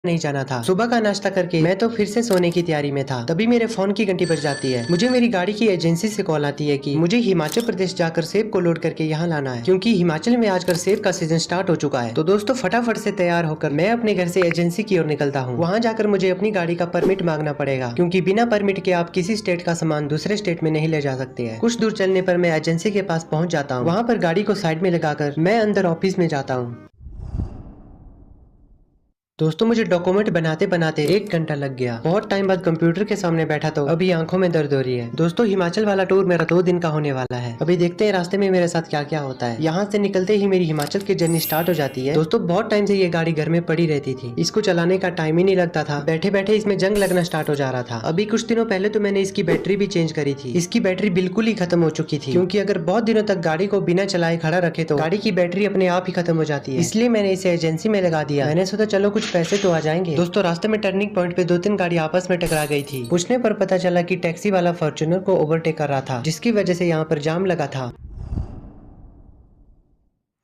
नहीं जाना था। सुबह का नाश्ता करके मैं तो फिर से सोने की तैयारी में था, तभी मेरे फोन की घंटी बज जाती है। मुझे मेरी गाड़ी की एजेंसी से कॉल आती है कि मुझे हिमाचल प्रदेश जाकर सेब को लोड करके यहाँ लाना है, क्योंकि हिमाचल में आजकल सेब का सीजन स्टार्ट हो चुका है। तो दोस्तों फटाफट से तैयार होकर मैं अपने घर से एजेंसी की ओर निकलता हूँ। वहाँ जाकर मुझे अपनी गाड़ी का परमिट मांगना पड़ेगा, क्योंकि बिना परमिट के आप किसी स्टेट का सामान दूसरे स्टेट में नहीं ले जा सकते हैं। कुछ दूर चलने पर मैं एजेंसी के पास पहुँच जाता हूँ। वहाँ पर गाड़ी को साइड में लगाकर मैं अंदर ऑफिस में जाता हूँ। दोस्तों मुझे डॉक्यूमेंट बनाते बनाते 1 घंटा लग गया। बहुत टाइम बाद कंप्यूटर के सामने बैठा तो अभी आंखों में दर्द हो रही है। दोस्तों हिमाचल वाला टूर मेरा 2 दिन का होने वाला है। अभी देखते हैं रास्ते में मेरे साथ क्या क्या होता है। यहाँ से निकलते ही मेरी हिमाचल की जर्नी स्टार्ट हो जाती है। दोस्तों बहुत टाइम से ये गाड़ी घर में पड़ी रहती थी, इसको चलाने का टाइम ही नहीं लगता था। बैठे बैठे इसमें जंग लगना स्टार्ट हो जा रहा था। अभी कुछ दिनों पहले तो मैंने इसकी बैटरी भी चेंज करी थी। इसकी बैटरी बिल्कुल ही खत्म हो चुकी थी, क्योंकि अगर बहुत दिनों तक गाड़ी को बिना चलाए खड़ा रखे तो गाड़ी की बैटरी अपने आप ही खत्म हो जाती है। इसलिए मैंने इसे एजेंसी में लगा दिया। मैंने सोचा चलो कुछ पैसे तो आ जाएंगे। दोस्तों रास्ते में टर्निंग पॉइंट पे 2-3 गाड़ी आपस में टकरा गई थी। पूछने पर पता चला कि टैक्सी वाला फॉर्च्यूनर को ओवरटेक कर रहा था, जिसकी वजह से यहाँ पर जाम लगा था।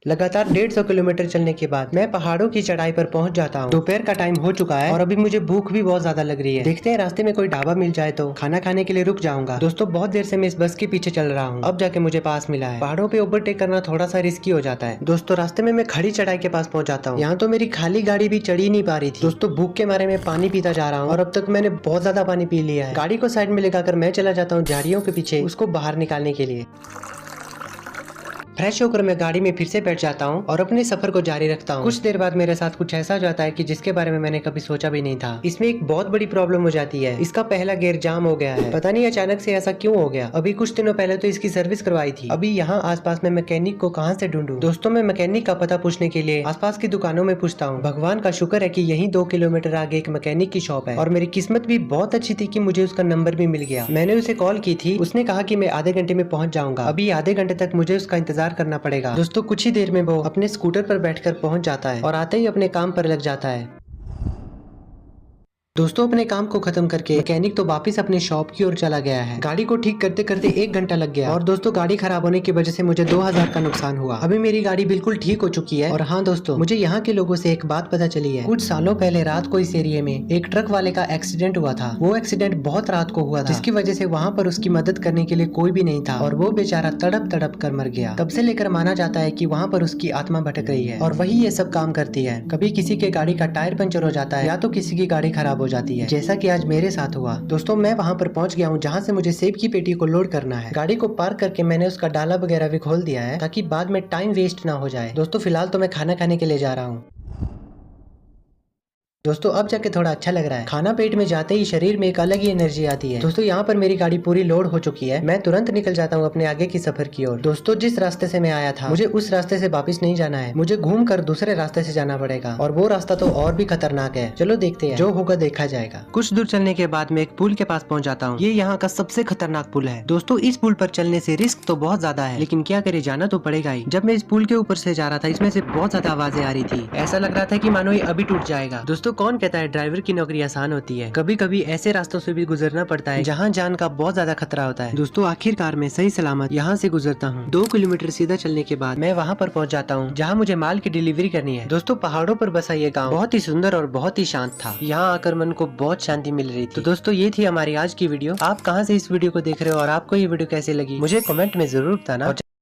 लगातार 150 किलोमीटर चलने के बाद मैं पहाड़ों की चढ़ाई पर पहुंच जाता हूं। दोपहर का टाइम हो चुका है और अभी मुझे भूख भी बहुत ज्यादा लग रही है। देखते हैं रास्ते में कोई ढाबा मिल जाए तो खाना खाने के लिए रुक जाऊंगा। दोस्तों बहुत देर से मैं इस बस के पीछे चल रहा हूं, अब जाके मुझे पास मिला है। पहाड़ों पे ओवरटेक करना थोड़ा सा रिस्की हो जाता है। दोस्तों रास्ते में मैं खड़ी चढ़ाई के पास पहुंच जाता हूँ। यहाँ तो मेरी खाली गाड़ी भी चढ़ी नहीं पा रही थी। दोस्तों भूख के मारे में पानी पीता जा रहा हूँ और अब तक मैंने बहुत ज्यादा पानी पी लिया है। गाड़ी को साइड में लगाकर मैं चला जाता हूँ झाड़ियों के पीछे उसको बाहर निकालने के लिए। फ्रेश होकर मैं गाड़ी में फिर से बैठ जाता हूँ और अपने सफर को जारी रखता हूँ। कुछ देर बाद मेरे साथ कुछ ऐसा हो जाता है कि जिसके बारे में मैंने कभी सोचा भी नहीं था। इसमें एक बहुत बड़ी प्रॉब्लम हो जाती है। इसका पहला गियर जाम हो गया है। पता नहीं अचानक से ऐसा क्यों हो गया। अभी कुछ दिनों पहले तो इसकी सर्विस करवाई थी। अभी यहाँ आसपास में मैकेनिक को कहाँ से ढूंढूं। दोस्तों मैं मैकेनिक का पता पूछने के लिए आसपास की दुकानों में पूछता हूँ। भगवान का शुक्र है कि यही 2 किलोमीटर आगे एक मैकेनिक की शॉप है और मेरी किस्मत भी बहुत अच्छी थी कि मुझे उसका नंबर भी मिल गया। मैंने उसे कॉल की थी, उसने कहा कि मैं आधे घंटे में पहुंच जाऊंगा। अभी आधे घंटे तक मुझे उसका इंतजार करना पड़ेगा। दोस्तों कुछ ही देर में वो अपने स्कूटर पर बैठकर पहुंच जाता है और आते ही अपने काम पर लग जाता है। दोस्तों अपने काम को खत्म करके मैकेनिक तो वापस अपनी शॉप की ओर चला गया है। गाड़ी को ठीक करते करते 1 घंटा लग गया और दोस्तों गाड़ी खराब होने की वजह से मुझे 2000 का नुकसान हुआ। अभी मेरी गाड़ी बिल्कुल ठीक हो चुकी है। और हाँ दोस्तों मुझे यहाँ के लोगों से एक बात पता चली है। कुछ सालों पहले रात को इस एरिया में एक ट्रक वाले का एक्सीडेंट हुआ था। वो एक्सीडेंट बहुत रात को हुआ था, जिसकी वजह से वहाँ पर उसकी मदद करने के लिए कोई भी नहीं था और वो बेचारा तड़प तड़प कर मर गया। तब से लेकर माना जाता है कि वहाँ पर उसकी आत्मा भटक रही है और वही ये सब काम करती है। कभी किसी के गाड़ी का टायर पंचर हो जाता है या तो किसी की गाड़ी खराब हो जाती है, जैसा कि आज मेरे साथ हुआ। दोस्तों मैं वहां पर पहुंच गया हूं जहां से मुझे सेब की पेटी को लोड करना है। गाड़ी को पार्क करके मैंने उसका डाला वगैरह भी खोल दिया है ताकि बाद में टाइम वेस्ट ना हो जाए। दोस्तों फिलहाल तो मैं खाना खाने के लिए जा रहा हूँ। दोस्तों अब जाके थोड़ा अच्छा लग रहा है। खाना पेट में जाते ही शरीर में एक अलग ही एनर्जी आती है। दोस्तों यहाँ पर मेरी गाड़ी पूरी लोड हो चुकी है। मैं तुरंत निकल जाता हूँ अपने आगे की सफर की ओर। दोस्तों जिस रास्ते से मैं आया था मुझे उस रास्ते से वापस नहीं जाना है, मुझे घूम कर दूसरे रास्ते से जाना पड़ेगा और वो रास्ता तो और भी खतरनाक है। चलो देखते हैं, जो होगा देखा जाएगा। कुछ दूर चलने के बाद मैं एक पुल के पास पहुंच जाता हूँ। ये यहाँ का सबसे खतरनाक पुल है। दोस्तों इस पुल पर चलने से रिस्क तो बहुत ज्यादा है, लेकिन क्या करे, जाना तो पड़ेगा ही। जब मैं इस पुल के ऊपर से जा रहा था इसमें से बहुत ज्यादा आवाजें आ रही थी। ऐसा लग रहा था कि मानो ये अभी टूट जाएगा। दोस्तों कौन कहता है ड्राइवर की नौकरी आसान होती है। कभी कभी ऐसे रास्तों से भी गुजरना पड़ता है जहाँ जान का बहुत ज्यादा खतरा होता है। दोस्तों आखिरकार मैं सही सलामत यहाँ से गुजरता हूँ। 2 किलोमीटर सीधा चलने के बाद मैं वहाँ पर पहुँच जाता हूँ जहाँ मुझे माल की डिलीवरी करनी है। दोस्तों पहाड़ों पर बसा ये गाँव बहुत ही सुंदर और बहुत ही शांत था। यहाँ आकर मन को बहुत शांति मिल रही थी। तो दोस्तों ये थी हमारी आज की वीडियो। आप कहाँ से इस वीडियो को देख रहे हो और आपको ये वीडियो कैसे लगी मुझे कमेंट में जरूर बताना।